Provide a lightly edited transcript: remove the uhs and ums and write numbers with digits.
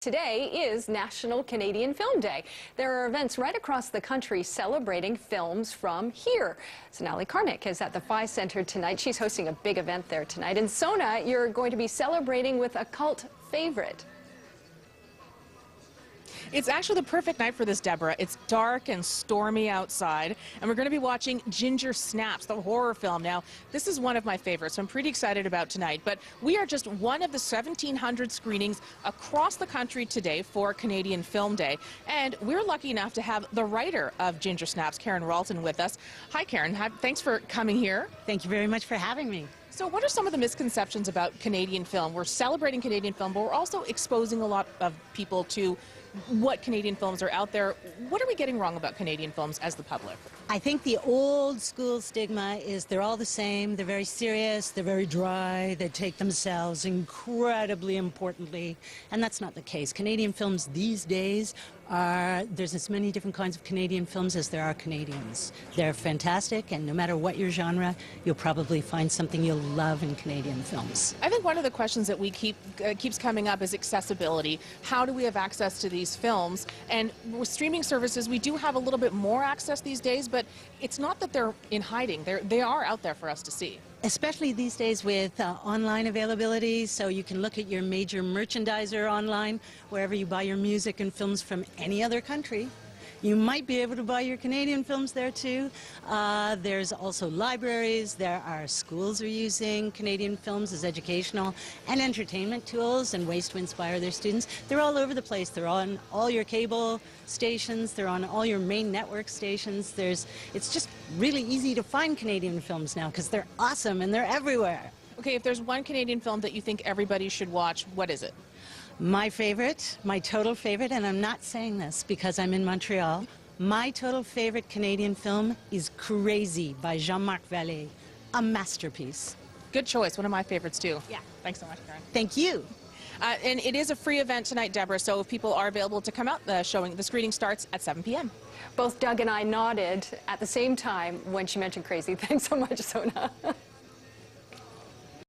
Today is National Canadian Film Day. There are events right across the country celebrating films from here. Sonali Karnik is at the Phi Center tonight. She's hosting a big event there tonight. And Sona, you're going to be celebrating with a cult favorite. It's actually the perfect night for this, Deborah. It's dark and stormy outside, and we're going to be watching Ginger Snaps, the horror film. Now, this is one of my favorites, so I'm pretty excited about tonight. But we are just one of the 1,700 screenings across the country today for Canadian Film Day. And we're lucky enough to have the writer of Ginger Snaps, Karen Ralton, with us. Hi, Karen. Thanks for coming here. Thank you very much for having me. So what are some of the misconceptions about Canadian film? We're celebrating Canadian film, but we're also exposing a lot of people to what Canadian films are out there. What are we getting wrong about Canadian films as the public? I think the old school stigma is they're all the same, they're very serious, they're very dry, they take themselves incredibly importantly, and that's not the case. Canadian films these days there's as many different kinds of Canadian films as there are Canadians. They're fantastic, and no matter what your genre, you'll probably find something you'll love in Canadian films. I think one of the questions that we keeps coming up is accessibility. How do we have access to these films? And with streaming services, we do have a little bit more access these days, but it's not that they're in hiding. They are out there for us to see. Especially these days with online availability, so you can look at your major merchandiser online, wherever you buy your music and films from any other country. You might be able to buy your Canadian films there too. There's also libraries. There are schools who are using Canadian films as educational and entertainment tools and ways to inspire their students. They're all over the place. They're on all your cable stations. They're on all your main network stations. It's just really easy to find Canadian films now because they're awesome and they're everywhere. Okay, if there's one Canadian film that you think everybody should watch, what is it? My favorite, my total favorite, and I'm not saying this because I'm in Montreal, my total favorite Canadian film is Crazy by Jean-Marc Vallée, a masterpiece. Good choice, one of my favorites too. Yeah. Thanks so much, Karen. Thank you. And it is a free event tonight, Deborah, so if people are available to come out, the screening starts at 7 p.m. Both Doug and I nodded at the same time when she mentioned Crazy. Thanks so much, Sona.